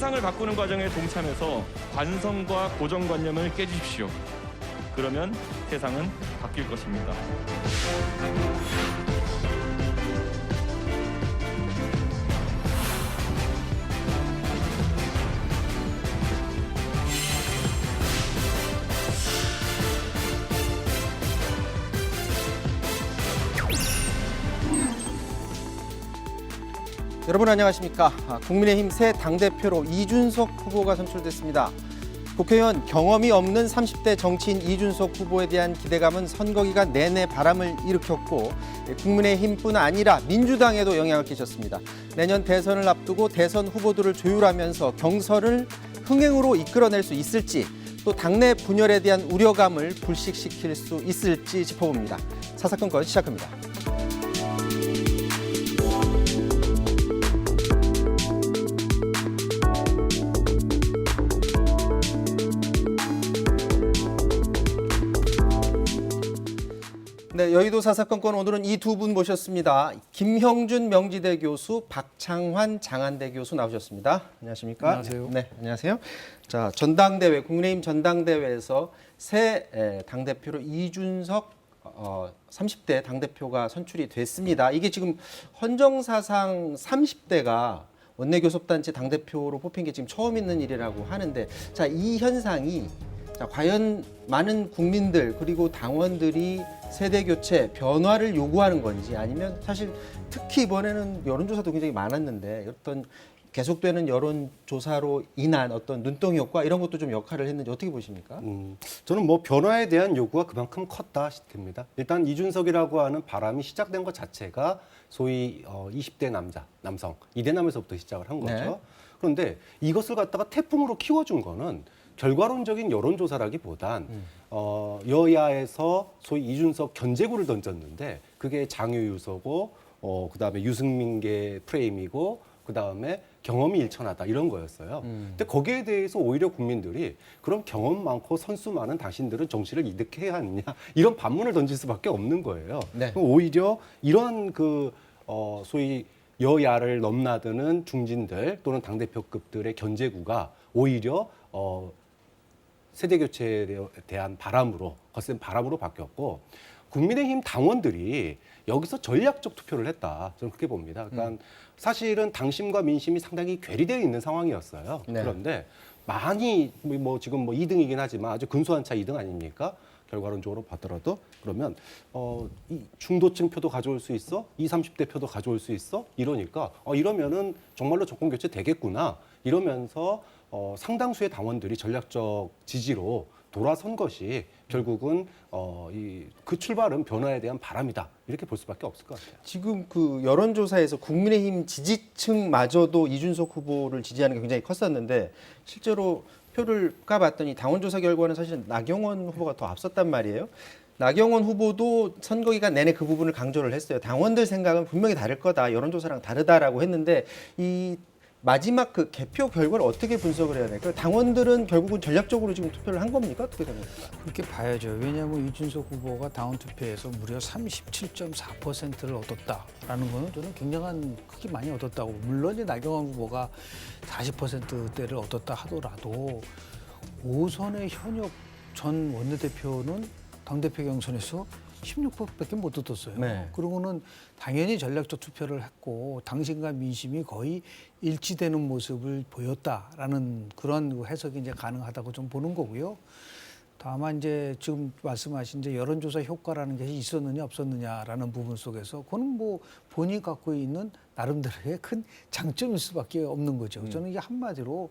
세상을 바꾸는 과정에 동참해서 관성과 고정관념을 깨주십시오. 그러면 세상은 바뀔 것입니다. 여러분 안녕하십니까. 국민의힘 새 당대표로 이준석 후보가 선출됐습니다. 국회의원 경험이 없는 30대 정치인 이준석 후보에 대한 기대감은 선거 기간 내내 바람을 일으켰고 국민의힘뿐 아니라 민주당에도 영향을 끼쳤습니다. 내년 대선을 앞두고 대선 후보들을 조율하면서 경선을 흥행으로 이끌어낼 수 있을지 또 당내 분열에 대한 우려감을 불식시킬 수 있을지 짚어봅니다. 사사건건 시작합니다. 네, 여의도 사사건건 오늘은 이 두 분 모셨습니다. 김형준 명지대 교수, 박창환 장한대 교수 나오셨습니다. 안녕하십니까? 안녕하세요. 네, 안녕하세요. 자, 전당대회, 국민의힘 전당대회에서 새 당대표로 이준석 30대 당대표가 선출이 됐습니다. 이게 지금 헌정사상 30대가 원내교섭단체 당대표로 뽑힌 게 지금 처음 있는 일이라고 하는데, 자, 이 현상이 과연 많은 국민들 그리고 당원들이 세대 교체, 변화를 요구하는 건지, 아니면 사실 특히 이번에는 여론조사도 굉장히 많았는데 어떤 계속되는 여론조사로 인한 어떤 눈덩이 효과 이런 것도 좀 역할을 했는지 어떻게 보십니까? 저는 뭐 변화에 대한 요구가 그만큼 컸다 싶습니다. 일단 이준석이라고 하는 바람이 시작된 것 자체가 소위 20대 남성, 이대남에서부터 시작을 한 거죠. 네. 그런데 이것을 갖다가 태풍으로 키워준 거는 결과론적인 여론조사라기보단 여야에서 소위 이준석 견제구를 던졌는데 그게 장유유서고 그다음에 유승민계 프레임이고 그다음에 경험이 일천하다 이런 거였어요. 근데 거기에 대해서 오히려 국민들이 그럼 경험 많고 선수 많은 당신들은 정치를 이득해야 하느냐 이런 반문을 던질 수밖에 없는 거예요. 네. 오히려 이런 소위 여야를 넘나드는 중진들 또는 당대표급들의 견제구가 오히려 세대 교체에 대한 바람으로, 거센 바람으로 바뀌었고, 국민의힘 당원들이 여기서 전략적 투표를 했다. 저는 그렇게 봅니다. 그러니까 사실은 당심과 민심이 상당히 괴리되어 있는 상황이었어요. 네. 그런데 많이 지금 2등이긴 하지만 아주 근소한 차 2등 아닙니까? 결과론적으로 봤더라도 그러면 이 중도층 표도 가져올 수 있어? 20, 30대 표도 가져올 수 있어? 이러니까 이러면은 정말로 정권 교체 되겠구나. 이러면서 상당수의 당원들이 전략적 지지로 돌아선 것이 결국은 그 출발은 변화에 대한 바람이다. 이렇게 볼 수밖에 없을 것 같아요. 지금 그 여론조사에서 국민의힘 지지층마저도 이준석 후보를 지지하는 게 굉장히 컸었는데 실제로 표를 까봤더니 당원조사 결과는 사실 나경원 후보가 더 앞섰단 말이에요. 나경원 후보도 선거기간 내내 그 부분을 강조를 했어요. 당원들 생각은 분명히 다를 거다. 여론조사랑 다르다라고 했는데 이 마지막 그 개표 결과를 어떻게 분석을 해야 될까요? 당원들은 결국은 전략적으로 지금 투표를 한 겁니까? 어떻게 된 겁니까? 그렇게 봐야죠. 왜냐하면 이준석 후보가 당원 투표에서 무려 37.4%를 얻었다라는 거는 저는 굉장한 크게 많이 얻었다고. 물론 이제 나경원 후보가 40%대를 얻었다 하더라도 오선의 현역 전 원내대표는 당대표 경선에서 16%밖에 못 얻었어요. 네. 그러고는 당연히 전략적 투표를 했고 당신과 민심이 거의 일치되는 모습을 보였다라는 그런 해석이 이제 가능하다고 좀 보는 거고요. 다만 이제 지금 말씀하신 이제 여론조사 효과라는 게 있었느냐 없었느냐라는 부분 속에서 그건 뭐 본인이 갖고 있는 나름대로의 큰 장점일 수밖에 없는 거죠. 저는 이게 한마디로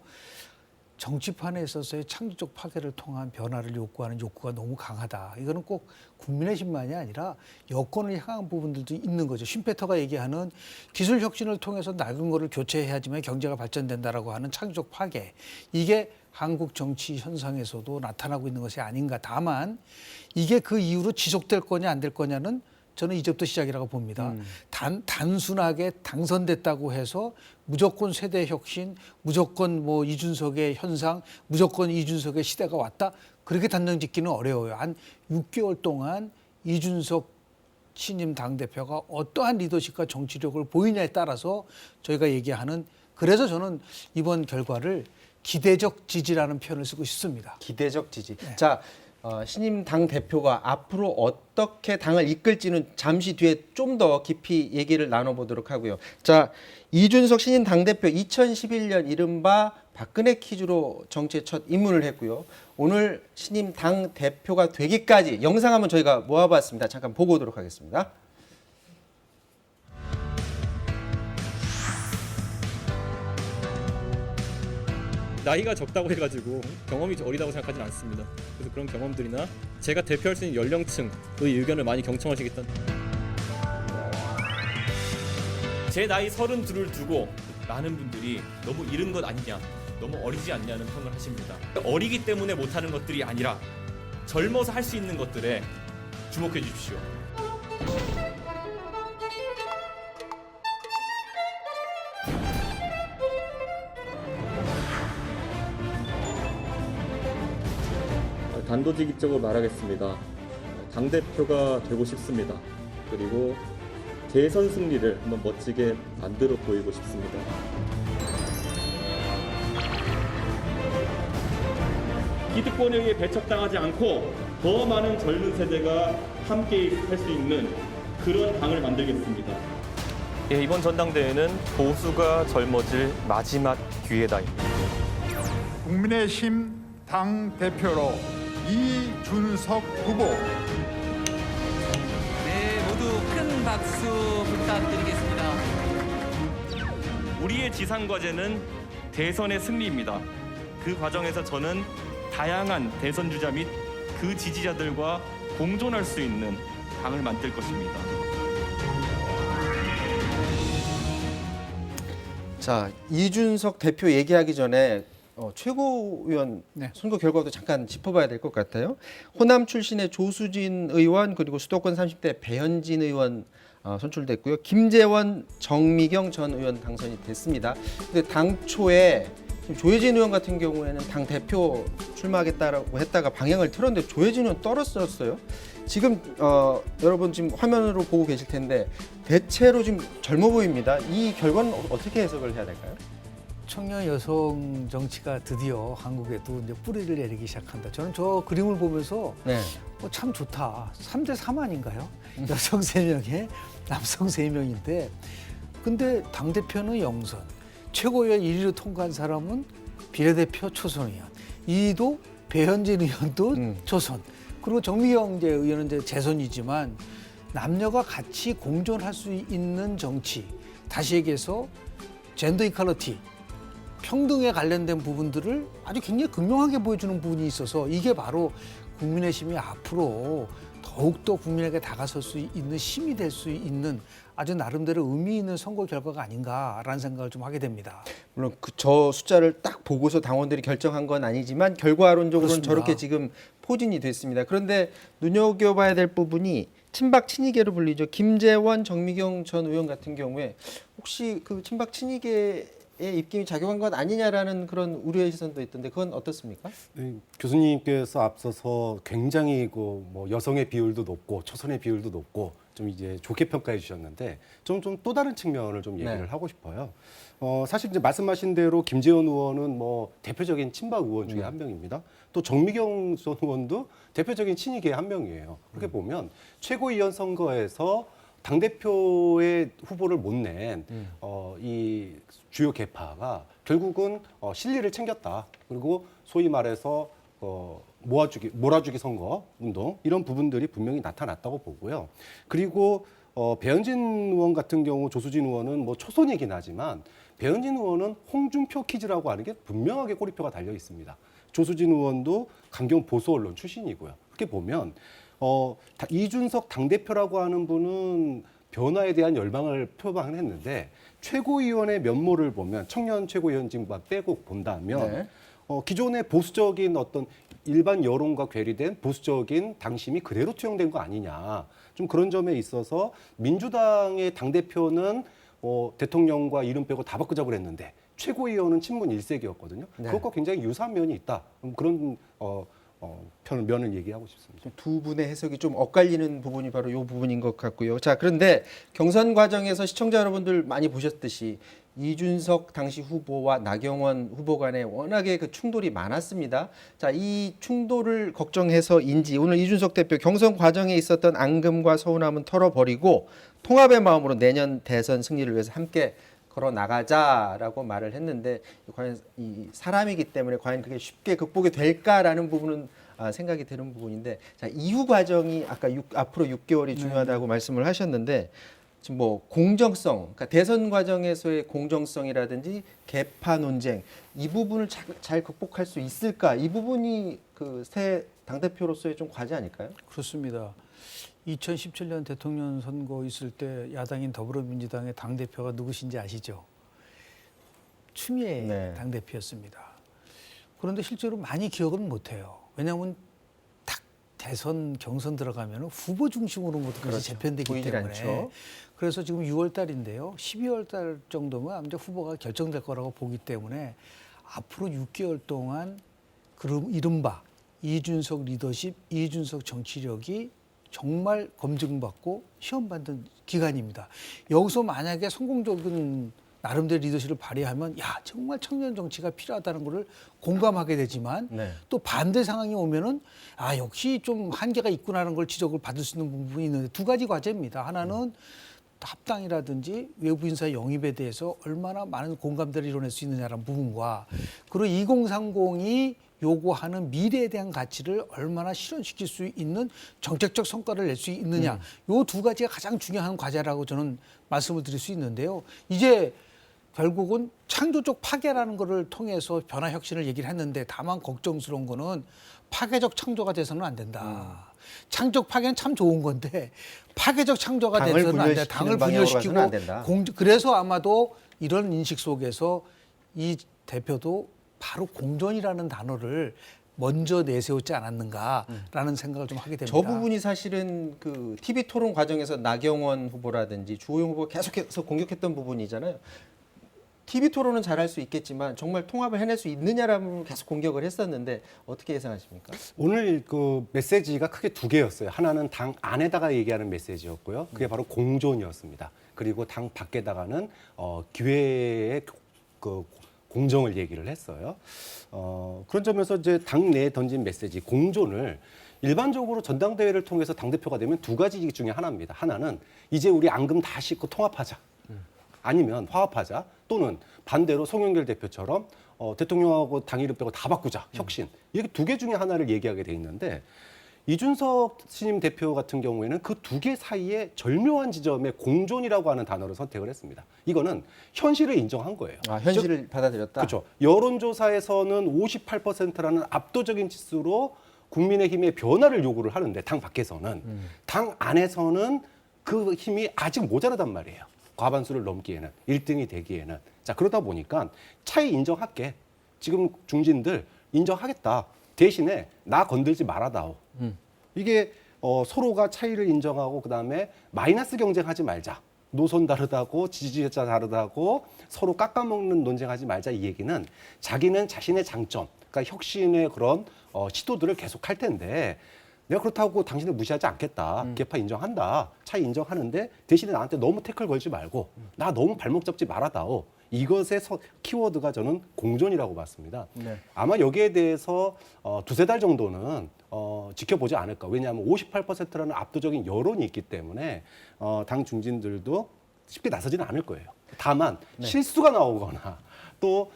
정치판에 있어서의 창조적 파괴를 통한 변화를 요구하는 욕구가 너무 강하다. 이거는 꼭 국민의힘만이 아니라 여권을 향한 부분들도 있는 거죠. 쉼페터가 얘기하는 기술 혁신을 통해서 낡은 거를 교체해야지만 경제가 발전된다라고 하는 창조적 파괴. 이게 한국 정치 현상에서도 나타나고 있는 것이 아닌가. 다만 이게 그 이후로 지속될 거냐 안 될 거냐는 저는 이제부터 시작이라고 봅니다. 단순하게 당선됐다고 해서 무조건 세대 혁신, 무조건 뭐 이준석의 현상, 무조건 이준석의 시대가 왔다. 그렇게 단정 짓기는 어려워요. 한 6개월 동안 이준석 신임 당대표가 어떠한 리더십과 정치력을 보이냐에 따라서 저희가 얘기하는 그래서 저는 이번 결과를 기대적 지지라는 표현을 쓰고 싶습니다. 기대적 지지. 네. 자, 신임 당 대표가 앞으로 어떻게 당을 이끌지는 잠시 뒤에 좀 더 깊이 얘기를 나눠보도록 하고요. 자, 이준석 신임 당 대표 2011년 이른바 박근혜 퀴즈로 정치에 첫 입문을 했고요. 오늘 신임 당 대표가 되기까지 영상 한번 저희가 모아봤습니다. 잠깐 보고 오도록 하겠습니다. 나이가 적다고 해가지고 경험이 어리다고 생각하지는 않습니다. 그래서 그런 경험들이나 제가 대표할 수 있는 연령층의 의견을 많이 경청하시겠다는. 제 나이 32를 두고 많은 분들이 너무 이른 것 아니냐, 너무 어리지 않냐는 평을 하십니다. 어리기 때문에 못하는 것들이 아니라 젊어서 할 수 있는 것들에 주목해 주십시오. 단도직입적으로 말하겠습니다. 당대표가 되고 싶습니다. 그리고 대선 승리를 한번 멋지게 만들어 보이고 싶습니다. 기득권에 의해 배척당하지 않고 더 많은 젊은 세대가 함께 할 수 있는 그런 당을 만들겠습니다. 예, 이번 전당대회는 보수가 젊어질 마지막 기회다. 국민의힘 당 대표로 이준석 후보. 네, 모두 큰 박수 부탁드리겠습니다. 우리의 지상 과제는 대선의 승리입니다. 그 과정에서 저는 다양한 대선 주자 및 그 지지자들과 공존할 수 있는 당을 만들 것입니다. 자, 이준석 대표 얘기하기 전에 최고위원 네. 선거 결과도 잠깐 짚어봐야 될 것 같아요. 호남 출신의 조수진 의원 그리고 수도권 30대 배현진 의원 선출됐고요. 김재원, 정미경 전 의원 당선이 됐습니다. 근데 당초에 지금 조혜진 의원 같은 경우에는 당 대표 출마하겠다라고 했다가 방향을 틀었는데 조혜진 의원 떨어졌어요. 지금 여러분 지금 화면으로 보고 계실 텐데 대체로 지금 젊어 보입니다. 이 결과는 어떻게 해석을 해야 될까요? 청년 여성 정치가 드디어 한국에도 이제 뿌리를 내리기 시작한다. 저는 저 그림을 보면서 네. 참 좋다. 3대 3 아닌가요? 여성 3명에 남성 3명인데 근데 당대표는 영선, 최고위원 1위로 통과한 사람은 비례대표 초선 의원, 2위도 배현진 의원도 초선, 그리고 정미경 이제 의원은 이제 재선이지만 남녀가 같이 공존할 수 있는 정치, 다시 얘기해서 젠더 이퀄리티, 평등에 관련된 부분들을 아주 굉장히 극명하게 보여주는 부분이 있어서 이게 바로 국민의힘이 앞으로 더욱더 국민에게 다가설 수 있는 힘이 될 수 있는 아주 나름대로 의미 있는 선거 결과가 아닌가라는 생각을 좀 하게 됩니다. 물론 저 숫자를 딱 보고서 당원들이 결정한 건 아니지만 결과론적으로는 그렇습니다. 저렇게 지금 포진이 됐습니다. 그런데 눈여겨봐야 될 부분이 친박 친이계로 불리죠. 김재원, 정미경 전 의원 같은 경우에 혹시 그 친박 친이계의 입김이 작용한 것 아니냐라는 그런 우려의 시선도 있던데 그건 어떻습니까? 네, 교수님께서 앞서서 굉장히 뭐 여성의 비율도 높고 초선의 비율도 높고 좀 이제 좋게 평가해 주셨는데 좀 또 다른 측면을 좀 얘기를 네. 하고 싶어요. 사실 이제 말씀하신 대로 김재원 의원은 뭐 대표적인 친박 의원 중에 한 명입니다. 또 정미경 전 의원도 대표적인 친이계의 한 명이에요. 그렇게 보면 최고위원 선거에서 당대표의 후보를 못 낸 이 주요 계파가 결국은 실리를 챙겼다. 그리고 소위 말해서 몰아주기 선거 운동 이런 부분들이 분명히 나타났다고 보고요. 그리고 배현진 의원 같은 경우 조수진 의원은 뭐 초선이긴 하지만 배현진 의원은 홍준표 퀴즈라고 하는 게 분명하게 꼬리표가 달려 있습니다. 조수진 의원도 강경 보수 언론 출신이고요. 그렇게 보면 이준석 당대표라고 하는 분은 변화에 대한 열망을 표방했는데 최고위원의 면모를 보면 청년 최고위원직만 빼고 본다면 네. 기존의 보수적인 어떤 일반 여론과 괴리된 보수적인 당심이 그대로 투영된 거 아니냐. 좀 그런 점에 있어서 민주당의 당대표는 대통령과 이름 빼고 다 바꾸자고 그랬는데 최고위원은 친문 일색이었거든요. 네. 그것과 굉장히 유사한 면이 있다. 그런 면을 얘기하고 싶습니다. 두 분의 해석이 좀 엇갈리는 부분이 바로 이 부분인 것 같고요. 자, 그런데 경선 과정에서 시청자 여러분들 많이 보셨듯이 이준석 당시 후보와 나경원 후보 간에 워낙에 그 충돌이 많았습니다. 자, 이 충돌을 걱정해서인지 오늘 이준석 대표 경선 과정에 있었던 앙금과 서운함은 털어버리고 통합의 마음으로 내년 대선 승리를 위해서 함께 걸어 나가자라고 말을 했는데 과연 이 사람이기 때문에 과연 그게 쉽게 극복이 될까라는 부분은 생각이 드는 부분인데 자, 이후 과정이 아까 앞으로 6개월이 중요하다고 말씀을 하셨는데 지금 뭐 공정성, 그러니까 대선 과정에서의 공정성이라든지 개파 논쟁 이 부분을 잘 극복할 수 있을까? 이 부분이 그 새 당대표로서의 좀 과제 아닐까요? 그렇습니다. 2017년 대통령 선거 있을 때 야당인 더불어민주당의 당대표가 누구신지 아시죠? 추미애 네. 당대표였습니다. 그런데 실제로 많이 기억은 못해요. 왜냐하면 딱 대선 경선 들어가면 후보 중심으로 모든 것이 그렇죠. 재편되기 보이질 때문에 않죠. 그래서 지금 6월 달인데요. 12월 달 정도면 아마 후보가 결정될 거라고 보기 때문에 앞으로 6개월 동안 이른바 이준석 리더십, 이준석 정치력이 정말 검증받고 시험받는 기간입니다. 여기서 만약에 성공적인 나름대로 리더십을 발휘하면 야 정말 청년 정치가 필요하다는 것을 공감하게 되지만 네. 또 반대 상황이 오면은 아 역시 좀 한계가 있구나라는 걸 지적을 받을 수 있는 부분이 있는데 두 가지 과제입니다. 하나는 합당이라든지 외부 인사 영입에 대해서 얼마나 많은 공감대를 이뤄낼 수 있느냐라는 부분과 그리고 2030이 요구하는 미래에 대한 가치를 얼마나 실현시킬 수 있는 정책적 성과를 낼 수 있느냐. 요 두 가지가 가장 중요한 과제라고 저는 말씀을 드릴 수 있는데요. 이제 결국은 창조적 파괴라는 거를 통해서 변화 혁신을 얘기를 했는데 다만 걱정스러운 거는 파괴적 창조가 돼서는 안 된다. 창조적 파괴는 참 좋은 건데 파괴적 창조가 당을 돼서는 안 된다. 분열시키는 당을 방향으로 분열시키고 가서는 안 된다. 그래서 아마도 이런 인식 속에서 이 대표도 바로 공존이라는 단어를 먼저 내세웠지 않았는가라는 생각을 좀 하게 됩니다. 저 부분이 사실은 그 TV 토론 과정에서 나경원 후보라든지 주호영 후보 계속해서 공격했던 부분이잖아요. TV 토론은 잘할 수 있겠지만 정말 통합을 해낼 수 있느냐라는 부분을 계속 공격을 했었는데 어떻게 예상하십니까? 오늘 그 메시지가 크게 두 개였어요. 하나는 당 안에다가 얘기하는 메시지였고요. 그게 바로 공존이었습니다. 그리고 당 밖에다가는 기회의 그 공정을 얘기를 했어요. 그런 점에서 이제 당내에 던진 메시지 공존을 일반적으로 전당대회를 통해서 당대표가 되면 두 가지 중에 하나입니다. 하나는 이제 우리 앙금 다 씻고 통합하자. 아니면 화합하자. 또는 반대로 송영길 대표처럼 대통령하고 당 이름 빼고 다 바꾸자. 혁신. 이렇게 두 개 중에 하나를 얘기하게 돼 있는데 이준석 신임 대표 같은 경우에는 그 두 개 사이에 절묘한 지점에 공존이라고 하는 단어를 선택을 했습니다. 이거는 현실을 인정한 거예요. 아, 현실을 받아들였다. 그렇죠. 여론조사에서는 58%라는 압도적인 지수로 국민의힘의 변화를 요구를 하는데 당 밖에서는 당 안에서는 그 힘이 아직 모자라단 말이에요. 과반수를 넘기에는 1등이 되기에는. 자, 그러다 보니까 차이 인정할게. 지금 중진들 인정하겠다. 대신에 나 건들지 말아다오. 이게 서로가 차이를 인정하고 그다음에 마이너스 경쟁하지 말자. 노선 다르다고 지지자 다르다고 서로 깎아먹는 논쟁하지 말자 이 얘기는 자기는 자신의 장점, 그러니까 혁신의 그런 시도들을 계속할 텐데 내가 그렇다고 당신을 무시하지 않겠다. 개파 인정한다. 차이 인정하는데 대신에 나한테 너무 태클 걸지 말고 나 너무 발목 잡지 말아다오. 이것의 키워드가 저는 공존이라고 봤습니다. 네. 아마 여기에 대해서 두세 달 정도는 지켜보지 않을까. 왜냐하면 58%라는 압도적인 여론이 있기 때문에 당 중진들도 쉽게 나서지는 않을 거예요. 다만 실수가 나오거나 또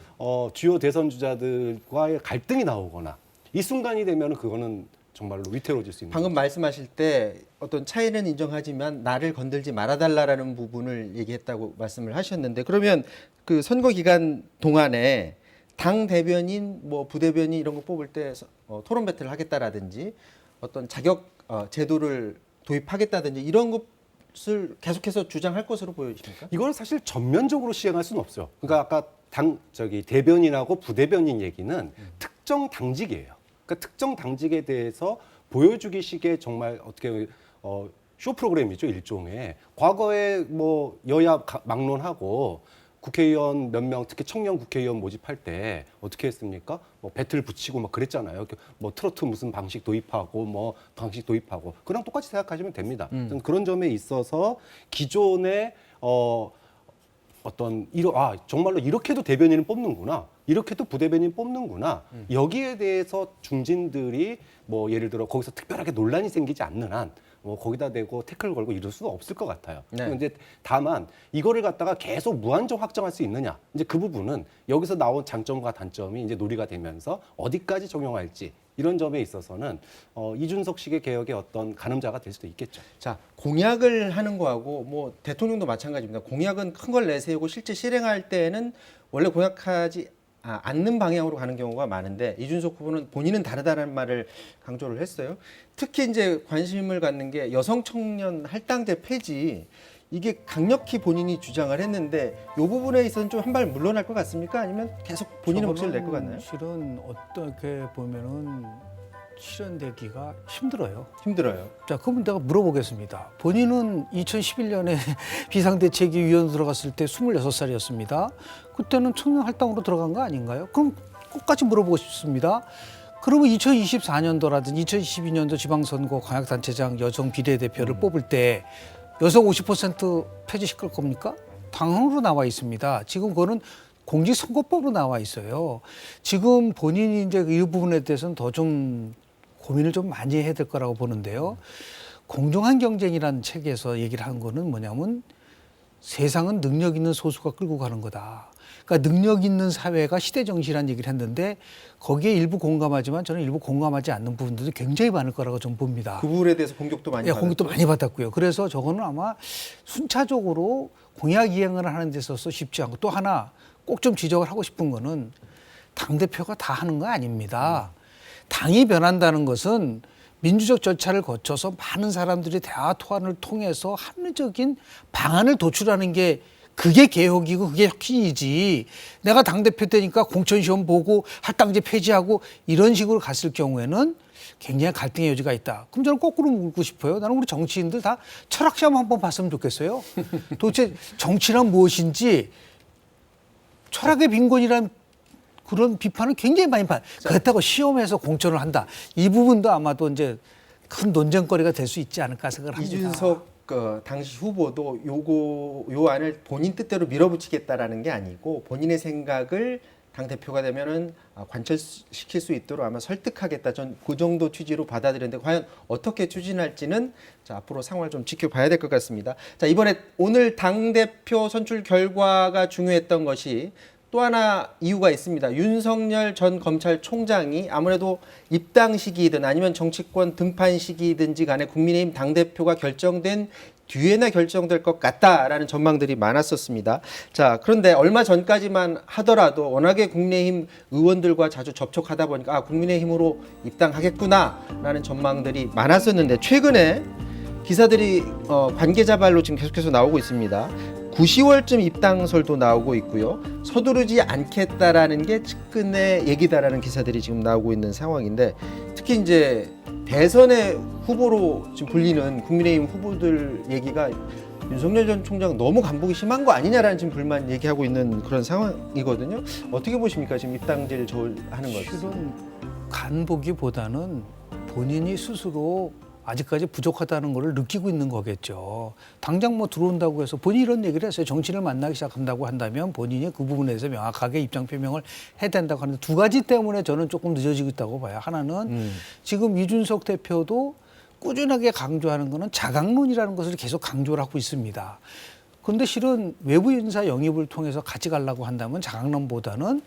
주요 대선 주자들과의 갈등이 나오거나 이 순간이 되면 그거는 정말로 위태로워질 수 있는 방금 말씀하실 때 어떤 차이는 인정하지만 나를 건들지 말아달라라는 부분을 얘기했다고 말씀을 하셨는데 그러면 그 선거 기간 동안에 당 대변인 뭐 부대변인 이런 거 뽑을 때 토론 배틀을 하겠다라든지 어떤 자격 제도를 도입하겠다든지 이런 것을 계속해서 주장할 것으로 보여집니까? 이걸 사실 전면적으로 시행할 수는 없어요. 그러니까 아까 대변인하고 부대변인 얘기는 특정 당직이에요. 그러니까 특정 당직에 대해서 보여주기식의 정말 어떻게 쇼 프로그램이죠 일종의. 과거에 뭐 여야 막론하고 국회의원 몇 명, 특히 청년 국회의원 모집할 때 어떻게 했습니까? 뭐 배틀 붙이고 막 그랬잖아요. 뭐 트로트 무슨 방식 도입하고 뭐 방식 도입하고 그랑 똑같이 생각하시면 됩니다. 저는 그런 점에 있어서 기존의 어떤 정말로 이렇게도 대변인을 뽑는구나, 이렇게도 부대변인 뽑는구나. 여기에 대해서 중진들이 뭐 예를 들어 거기서 특별하게 논란이 생기지 않는 한 뭐 거기다 대고 태클 걸고 이럴 수는 없을 것 같아요. 네. 이제 다만 이거를 갖다가 계속 무한정 확정할 수 있느냐, 이제 그 부분은 여기서 나온 장점과 단점이 이제 논의가 되면서 어디까지 적용할지 이런 점에 있어서는 이준석식의 개혁의 어떤 가늠자가 될 수도 있겠죠. 자, 공약을 하는 거하고 뭐 대통령도 마찬가지입니다. 공약은 큰 걸 내세우고 실제 실행할 때는 원래 공약하지 않는 방향으로 가는 경우가 많은데 이준석 후보는 본인은 다르다는 말을 강조를 했어요. 특히 이제 관심을 갖는 게 여성 청년 할당제 폐지, 이게 강력히 본인이 주장을 했는데 이 부분에 있어서는 좀 한 발 물러날 것 같습니까? 아니면 계속 본인의 목소리를 낼 것 같나요? 실은 어떻게 보면은 실현되기가 힘들어요. 힘들어요. 자, 그러면 내가 물어보겠습니다. 본인은 2011년에 비상대책위 위원 들어갔을 때 26살이었습니다. 그때는 청년 할당으로 들어간 거 아닌가요? 그럼 끝까지 물어보고 싶습니다. 그러면 2024년도라든지 2022년도 지방선거 광역단체장 여성 비례대표를 뽑을 때 여성 50% 폐지시킬 겁니까? 당헌으로 나와 있습니다. 지금 그거는 공직선거법으로 나와 있어요. 지금 본인이 이제 이 부분에 대해서는 더 좀 고민을 좀 많이 해야 될 거라고 보는데요. 공정한 경쟁이라는 책에서 얘기를 한 거는 뭐냐면 세상은 능력 있는 소수가 끌고 가는 거다. 그러니까 능력 있는 사회가 시대 정신이라는 얘기를 했는데 거기에 일부 공감하지만 저는 일부 공감하지 않는 부분들도 굉장히 많을 거라고 좀 봅니다. 그 부분에 대해서 공격도 많이 받았죠. 공격도 많이 받았고요. 그래서 저거는 아마 순차적으로 공약 이행을 하는 데 있어서 쉽지 않고 또 하나 꼭 좀 지적을 하고 싶은 거는 당대표가 다 하는 거 아닙니다. 당이 변한다는 것은 민주적 절차를 거쳐서 많은 사람들이 대화 토론을 통해서 합리적인 방안을 도출하는 게 그게 개혁이고 그게 혁신이지. 내가 당대표 때니까 공천시험 보고 할당제 폐지하고 이런 식으로 갔을 경우에는 굉장히 갈등의 여지가 있다. 그럼 저는 거꾸로 묻고 싶어요. 나는 우리 정치인들 다 철학시험 한번 봤으면 좋겠어요. 도대체 정치란 무엇인지 철학의 빈곤이란 그런 비판을 굉장히 많이 받아요. 그렇다고 시험에서 공천을 한다. 이 부분도 아마도 이제 큰 논쟁거리가 될 수 있지 않을까 생각을 합니다. 이준석 당시 후보도 요 안을 본인 뜻대로 밀어붙이겠다라는 게 아니고 본인의 생각을 당 대표가 되면은 관철시킬 수 있도록 아마 설득하겠다. 전 그 정도 취지로 받아들였는데 과연 어떻게 추진할지는 자, 앞으로 상황을 좀 지켜봐야 될 것 같습니다. 자, 이번에 오늘 당 대표 선출 결과가 중요했던 것이 또 하나 이유가 있습니다. 윤석열 전 검찰총장이 아무래도 입당 시기이든 아니면 정치권 등판 시기이든지 간에 국민의힘 당대표가 결정된 뒤에나 결정될 것 같다라는 전망들이 많았었습니다. 자, 그런데 얼마 전까지만 하더라도 워낙에 국민의힘 의원들과 자주 접촉하다 보니까 국민의힘으로 입당하겠구나라는 전망들이 많았었는데 최근에 기사들이 관계자 발로 지금 계속해서 나오고 있습니다. 9, 10월쯤 입당설도 나오고 있고요. 서두르지 않겠다라는 게 측근의 얘기다라는 기사들이 지금 나오고 있는 상황인데 특히 이제 대선의 후보로 지금 불리는 국민의힘 후보들 얘기가 윤석열 전 총장 너무 간복이 심한 거 아니냐라는 지금 불만 얘기하고 있는 그런 상황이거든요. 어떻게 보십니까? 지금 입당제를 하는 것. 실은 간보기보다는 본인이 스스로 아직까지 부족하다는 걸 느끼고 있는 거겠죠. 당장 뭐 들어온다고 해서 본인이 이런 얘기를 했어요. 정치를 만나기 시작한다고 한다면 본인이 그 부분에서 명확하게 입장 표명을 해야 된다고 하는데 두 가지 때문에 저는 조금 늦어지고 있다고 봐요. 하나는 지금 이준석 대표도 꾸준하게 강조하는 거는 자강론이라는 것을 계속 강조를 하고 있습니다. 그런데 실은 외부 인사 영입을 통해서 같이 가려고 한다면 자강론보다는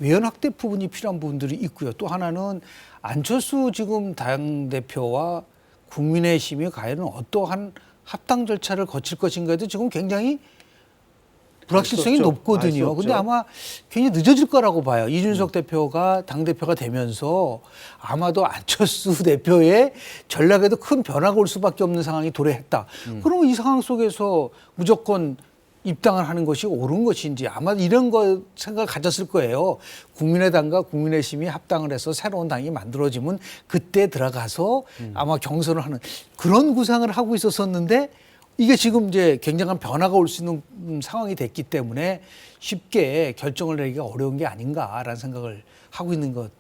외연 확대 부분이 필요한 부분들이 있고요. 또 하나는 안철수 지금 당대표와 국민의힘이 과연 어떠한 합당 절차를 거칠 것인가에도 지금 굉장히 불확실성이 높거든요. 근데 아마 굉장히 늦어질 거라고 봐요. 이준석 대표가 당대표가 되면서 아마도 안철수 대표의 전략에도 큰 변화가 올 수밖에 없는 상황이 도래했다. 그러면 이 상황 속에서 무조건 입당을 하는 것이 옳은 것인지 아마 이런 거 생각을 가졌을 거예요. 국민의당과 국민의힘이 합당을 해서 새로운 당이 만들어지면 그때 들어가서 아마 경선을 하는 그런 구상을 하고 있었었는데 이게 지금 이제 굉장한 변화가 올 수 있는 상황이 됐기 때문에 쉽게 결정을 내기가 어려운 게 아닌가라는 생각을 하고 있는 것,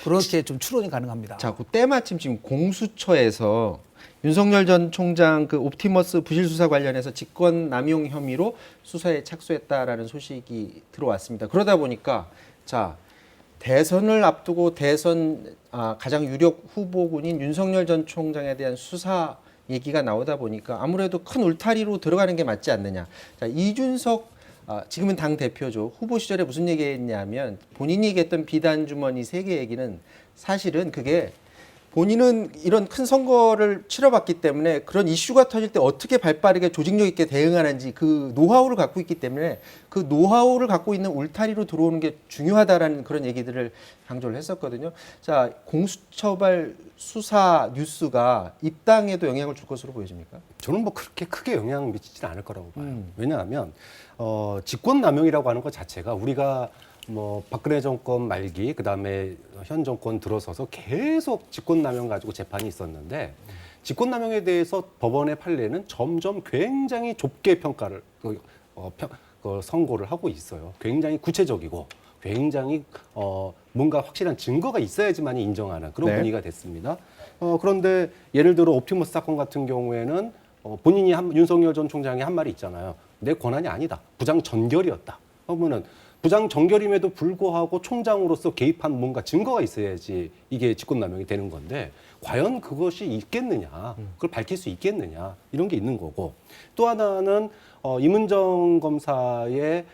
그렇게 좀 추론이 가능합니다. 자, 그 때마침 지금 공수처에서 윤석열 전 총장 그 옵티머스 부실 수사 관련해서 직권 남용 혐의로 수사에 착수했다라는 소식이 들어왔습니다. 그러다 보니까 자, 대선을 앞두고 가장 유력 후보군인 윤석열 전 총장에 대한 수사 얘기가 나오다 보니까 아무래도 큰 울타리로 들어가는 게 맞지 않느냐. 자, 이준석 지금은 당 대표죠. 후보 시절에 무슨 얘기했냐면 본인이 얘기했던 비단 주머니 3개 얘기는 사실은 그게 본인은 이런 큰 선거를 치러봤기 때문에 그런 이슈가 터질 때 어떻게 발빠르게 조직력 있게 대응하는지 그 노하우를 갖고 있기 때문에 그 노하우를 갖고 있는 울타리로 들어오는 게 중요하다라는 그런 얘기들을 강조를 했었거든요. 자, 공수처발 수사 뉴스가 입당에도 영향을 줄 것으로 보여집니까? 저는 뭐 그렇게 크게 영향을 미치지는 않을 거라고 봐요. 왜냐하면 직권남용이라고 하는 것 자체가 우리가 뭐 박근혜 정권 말기 그다음에 현 정권 들어서서 계속 직권남용 가지고 재판이 있었는데 직권남용에 대해서 법원의 판례는 점점 굉장히 좁게 평가를 선고를 하고 있어요. 굉장히 구체적이고 굉장히 뭔가 확실한 증거가 있어야지만 인정하는 그런 네. 분위기가 됐습니다. 그런데 예를 들어 옵티머스 사건 같은 경우에는 본인이 윤석열 전 총장이 한 말이 있잖아요. 내 권한이 아니다. 부장 전결이었다. 그러면은 부장 전결임에도 불구하고 총장으로서 개입한 뭔가 증거가 있어야지 이게 직권남용이 되는 건데 과연 그것이 있겠느냐, 그걸 밝힐 수 있겠느냐 이런 게 있는 거고 또 하나는 임은정 검사의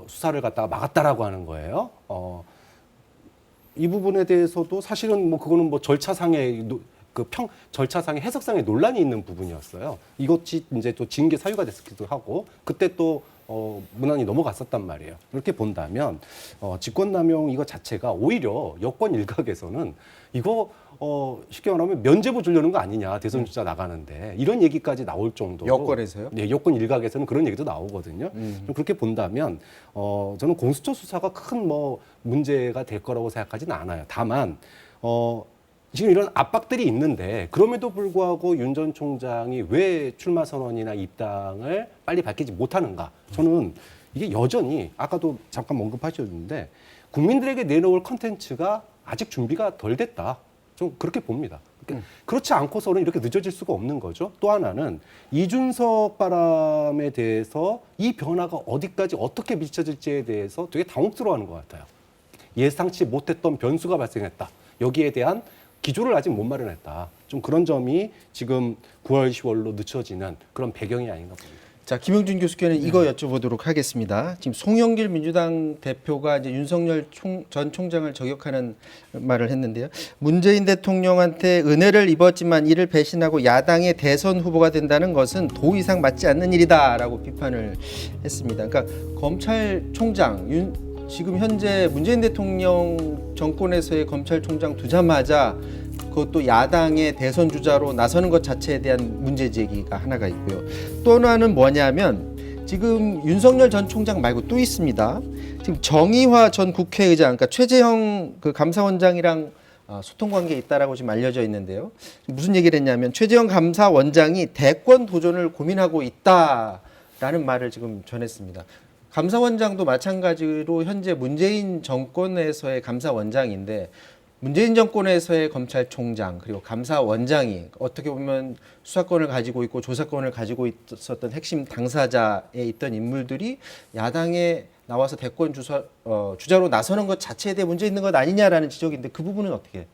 수사를 갖다가 막았다라고 하는 거예요. 이 부분에 대해서도 사실은 뭐 그거는 뭐 절차상의 절차상의 해석상의 논란이 있는 부분이었어요. 이것이 이제 또 징계 사유가 됐기도 하고 그때 또 무난히 넘어갔었단 말이에요. 이렇게 본다면 직권남용 이거 자체가 오히려 여권 일각에서는 이거 쉽게 말하면 면죄부 주려는 거 아니냐 대선 주자 나가는데 이런 얘기까지 나올 정도로 여권에서요? 네, 여권 일각에서는 그런 얘기도 나오거든요. 좀 그렇게 본다면 저는 공수처 수사가 큰 뭐 문제가 될 거라고 생각하지는 않아요. 다만 지금 이런 압박들이 있는데 그럼에도 불구하고 윤 전 총장이 왜 출마 선언이나 입당을 빨리 밝히지 못하는가? 저는 이게 여전히 아까도 잠깐 언급하셨는데 국민들에게 내놓을 컨텐츠가 아직 준비가 덜 됐다. 좀 그렇게 봅니다. 그렇지 않고서는 이렇게 늦어질 수가 없는 거죠. 또 하나는 이준석 바람에 대해서 이 변화가 어디까지 어떻게 미쳐질지에 대해서 되게 당혹스러워하는 것 같아요. 예상치 못했던 변수가 발생했다. 여기에 대한 기조를 아직 못 마련했다. 좀 그런 점이 지금 9월, 10월로 늦춰지는 그런 배경이 아닌가 봅니다. 자, 김영준 교수께는 이거 여쭤보도록 하겠습니다. 지금 송영길 민주당 대표가 이제 윤석열 전 총장을 저격하는 말을 했는데요. 문재인 대통령한테 은혜를 입었지만 이를 배신하고 야당의 대선 후보가 된다는 것은 도 이상 맞지 않는 일이다라고 비판을 했습니다. 그러니까 검찰총장 지금 현재 문재인 대통령 정권에서의 검찰총장 두자마자 그것도 야당의 대선 주자로 나서는 것 자체에 대한 문제 제기가 하나가 있고요. 또 하나는 뭐냐면 지금 윤석열 전 총장 말고 또 있습니다. 지금 정의화 전 국회의장, 그러니까 최재형 그 감사원장이랑 소통 관계에 있다라고 지금 알려져 있는데요. 무슨 얘기를 했냐면 최재형 감사원장이 대권 도전을 고민하고 있다라는 말을 지금 전했습니다. 감사원장도 마찬가지로 현재 문재인 정권에서의 감사원장인데 문재인 정권에서의 검찰총장 그리고 감사원장이 어떻게 보면 수사권을 가지고 있고 조사권을 가지고 있었던 핵심 당사자에 있던 인물들이 야당에 나와서 대권 주자로 나서는 것 자체에 대해 문제 있는 것 아니냐라는 지적인데 그 부분은 어떻게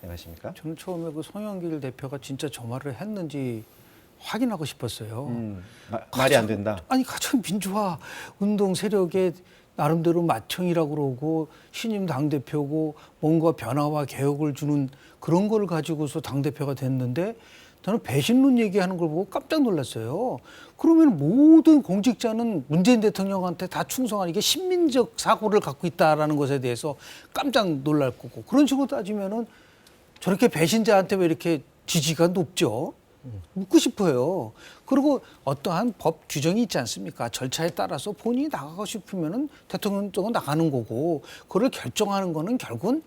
생각하십니까? 저는 처음에 그 송영길 대표가 진짜 저 말을 했는지 확인하고 싶었어요. 말이 안 된다. 아니 가장 민주화 운동 세력의 나름대로 맏형이라고 그러고 신임 당대표고 뭔가 변화와 개혁을 주는 그런 걸 가지고서 당대표가 됐는데 저는 배신론 얘기하는 걸 보고 깜짝 놀랐어요. 그러면 모든 공직자는 문재인 대통령한테 다 충성하는 이게 신민적 사고를 갖고 있다라는 것에 대해서 깜짝 놀랄 거고 그런 식으로 따지면은 저렇게 배신자한테 왜 이렇게 지지가 높죠? 묻고 싶어요. 그리고 어떠한 법 규정이 있지 않습니까? 절차에 따라서 본인이 나가고 싶으면은 대통령 쪽은 나가는 거고, 그걸 결정하는 거는 결국은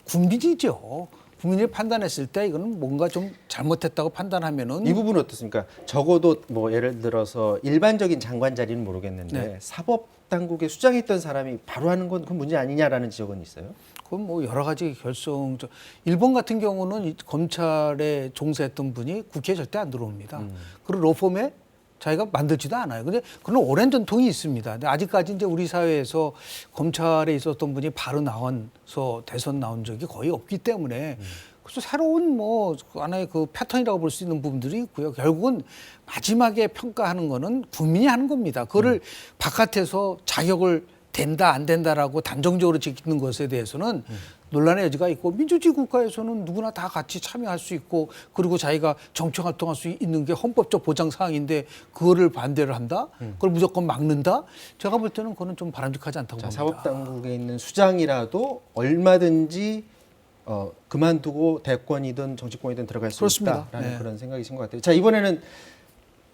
국민이죠. 국민이 판단했을 때 이거는 뭔가 좀 잘못했다고 판단하면은 이 부분은 어떻습니까? 적어도 뭐 예를 들어서 일반적인 장관 자리는 모르겠는데 네. 사법 당국에 수장에 있던 사람이 바로 하는 건 그 문제 아니냐라는 지적은 있어요. 그건 뭐 여러 가지 결성. 일본 같은 경우는 이 검찰에 종사했던 분이 국회에 절대 안 들어옵니다. 그리고 로펌에 자기가 만들지도 않아요. 근데 그런 오랜 전통이 있습니다. 근데 아직까지 이제 우리 사회에서 검찰에 있었던 분이 바로 나와서 대선 나온 적이 거의 없기 때문에 그래서 새로운 뭐 하나의 그 패턴이라고 볼 수 있는 부분들이 있고요. 결국은 마지막에 평가하는 거는 국민이 하는 겁니다. 그거를 바깥에서 자격을 된다 안 된다라고 단정적으로 지키는 것에 대해서는 논란의 여지가 있고 민주주의 국가에서는 누구나 다 같이 참여할 수 있고 그리고 자기가 정치 활동할 수 있는 게 헌법적 보장 사항인데 그거를 반대를 한다? 그걸 무조건 막는다? 제가 볼 때는 그거는 좀 바람직하지 않다고 봅니다. 사법 당국에 있는 수장이라도 얼마든지 그만두고 대권이든 정치권이든 들어갈 수 그렇습니다. 있다라는 네. 그런 생각이신 것 같아요. 자, 이번에는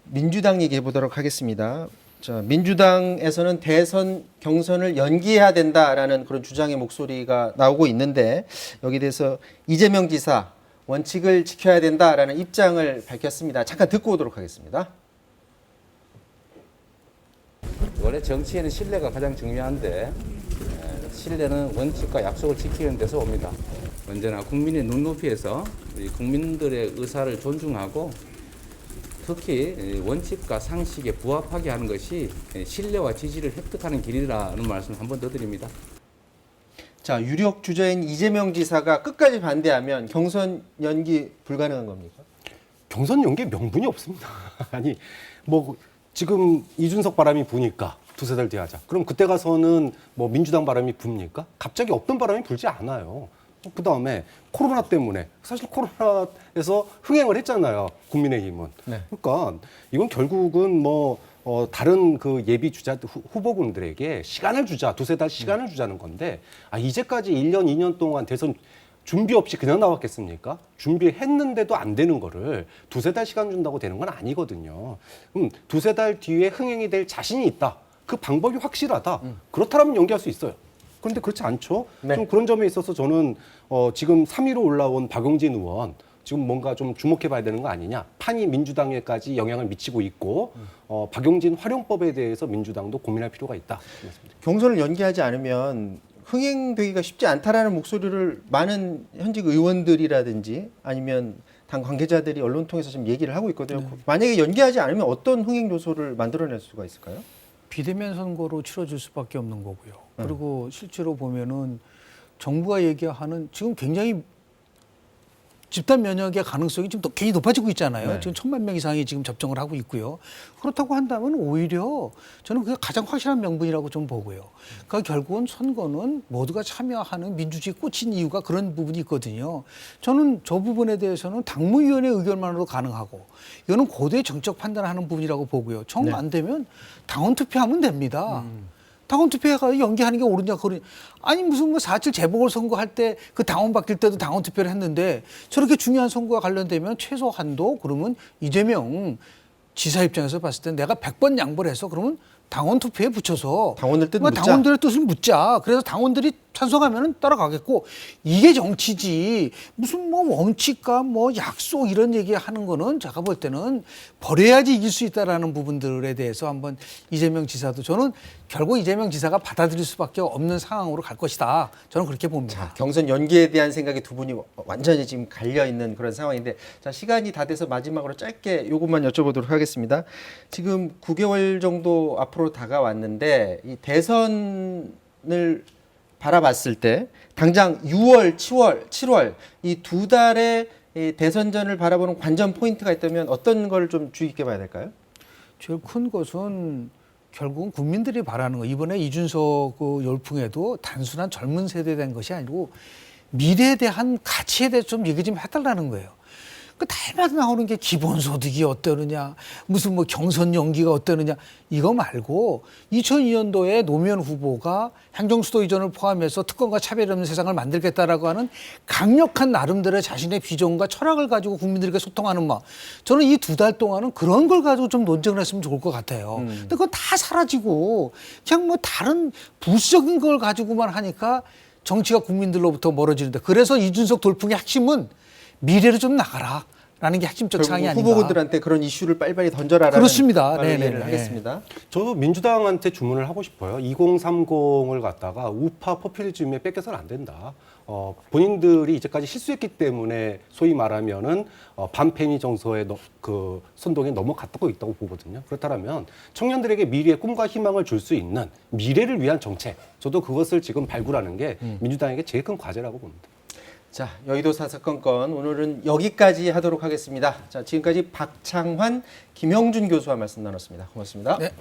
민주당 얘기해 보도록 하겠습니다. 자, 민주당에서는 대선 경선을 연기해야 된다라는 그런 주장의 목소리가 나오고 있는데 여기 대해서 이재명 지사 원칙을 지켜야 된다라는 입장을 밝혔습니다. 잠깐 듣고 오도록 하겠습니다. 원래 정치에는 신뢰가 가장 중요한데 신뢰는 원칙과 약속을 지키는 데서 옵니다. 언제나 국민의 눈높이에서 우리 국민들의 의사를 존중하고 특히 원칙과 상식에 부합하게 하는 것이 신뢰와 지지를 획득하는 길이라는 말씀을 한 번 더 드립니다. 자, 유력 주자인 이재명 지사가 끝까지 반대하면 경선 연기 불가능한 겁니까? 경선 연계 명분이 없습니다. 아니 뭐 지금 이준석 바람이 부니까 두세 달 뒤에 하자. 그럼 그때 가서는 뭐 민주당 바람이 붑니까? 갑자기 없던 바람이 불지 않아요. 그 다음에 코로나 때문에 사실 코로나에서 흥행을 했잖아요. 국민의힘은. 네. 그러니까 이건 결국은 뭐 다른 그 예비 주자 후보군들에게 시간을 주자, 두세 달 시간을 주자는 건데 이제까지 1년, 2년 동안 대선 준비 없이 그냥 나왔겠습니까? 준비했는데도 안 되는 거를 두세 달 시간 준다고 되는 건 아니거든요. 두세 달 뒤에 흥행이 될 자신이 있다. 그 방법이 확실하다. 그렇다면 연기할 수 있어요. 그런데 그렇지 않죠. 네. 좀 그런 점에 있어서 저는 지금 3위로 올라온 박용진 의원 지금 뭔가 좀 주목해봐야 되는 거 아니냐. 판이 민주당에까지 영향을 미치고 있고 박용진 활용법에 대해서 민주당도 고민할 필요가 있다. 경선을 연기하지 않으면 흥행되기가 쉽지 않다라는 목소리를 많은 현직 의원들이라든지 아니면 당 관계자들이 언론 통해서 지금 얘기를 하고 있거든요. 만약에 연기하지 않으면 어떤 흥행 요소를 만들어낼 수가 있을까요? 비대면 선거로 치러질 수밖에 없는 거고요. 그리고 실제로 보면은 정부가 얘기하는 지금 굉장히 집단 면역의 가능성이 지금 굉장히 높아지고 있잖아요. 네. 지금 1,000만 명 이상이 지금 접종을 하고 있고요. 그렇다고 한다면 오히려 저는 그게 가장 확실한 명분이라고 좀 보고요. 그러니까 결국은 선거는 모두가 참여하는 민주주의 꽂힌 이유가 그런 부분이 있거든요. 저는 저 부분에 대해서는 당무위원회 의견만으로 가능하고 이거는 고도의 정책 판단하는 부분이라고 보고요. 정 안 되면 당원 투표하면 됩니다. 당원 투표가 연기하는 게 옳으냐 그러냐. 아니 무슨 뭐 4.7 재보궐선거 할 때 그 당원 바뀔 때도 당원 투표를 했는데 저렇게 중요한 선거와 관련되면 최소한도 그러면 이재명 지사 입장에서 봤을 때 내가 100번 양보를 해서 그러면 당원 투표에 붙여서 당원들 뜻 묻자. 당원들의 뜻을 묻자. 그래서 당원들이 찬성하면 따라가겠고 이게 정치지 무슨 뭐 원칙과 뭐 약속 이런 얘기하는 거는 제가 볼 때는 버려야지 이길 수 있다라는 부분들에 대해서 한번 이재명 지사도 저는 결국 이재명 지사가 받아들일 수밖에 없는 상황으로 갈 것이다. 저는 그렇게 봅니다. 자, 경선 연기에 대한 생각이 두 분이 완전히 지금 갈려 있는 그런 상황인데, 자, 시간이 다 돼서 마지막으로 짧게 이것만 여쭤보도록 하겠습니다. 지금 9개월 정도 앞으로 다가왔는데 이 대선을 바라봤을 때 당장 6월, 7월 이 두 달의 이 대선전을 바라보는 관전 포인트가 있다면 어떤 걸 좀 주의 깊게 봐야 될까요? 제일 큰 것은 결국은 국민들이 바라는 거. 이번에 이준석 그 열풍에도 단순한 젊은 세대에 대한 것이 아니고 미래에 대한 가치에 대해서 좀 얘기 좀 해달라는 거예요. 그 달마다 나오는 게 기본소득이 어떠느냐, 무슨 뭐 경선 연기가 어떠느냐, 이거 말고 2002년도에 노무현 후보가 행정수도 이전을 포함해서 특권과 차별 없는 세상을 만들겠다라고 하는 강력한 나름대로의 자신의 비전과 철학을 가지고 국민들에게 소통하는 막. 저는 이 두 달 동안은 그런 걸 가지고 좀 논쟁을 했으면 좋을 것 같아요. 근데 그건 다 사라지고 그냥 뭐 다른 부수적인 걸 가지고만 하니까 정치가 국민들로부터 멀어지는데 그래서 이준석 돌풍의 핵심은 미래로 좀 나가라라는 게 핵심적 결국 사항이 아닌가. 후보군들한테 그런 이슈를 빨리빨리 던져라라는 그렇습니다. 말을 네네네. 이해를 하겠습니다. 저도 민주당한테 주문을 하고 싶어요. 2030을 갖다가 우파 포퓰리즘에 뺏겨서는 안 된다. 본인들이 이제까지 실수했기 때문에 소위 말하면은 반페미 정서의 그 선동에 넘어갔고 있다고 보거든요. 그렇다면 청년들에게 미래의 꿈과 희망을 줄 수 있는 미래를 위한 정책, 저도 그것을 지금 발굴하는 게 민주당에게 제일 큰 과제라고 봅니다. 자, 여의도 사사건건 오늘은 여기까지 하도록 하겠습니다. 자, 지금까지 박창환, 김영준 교수와 말씀 나눴습니다. 고맙습니다. 네.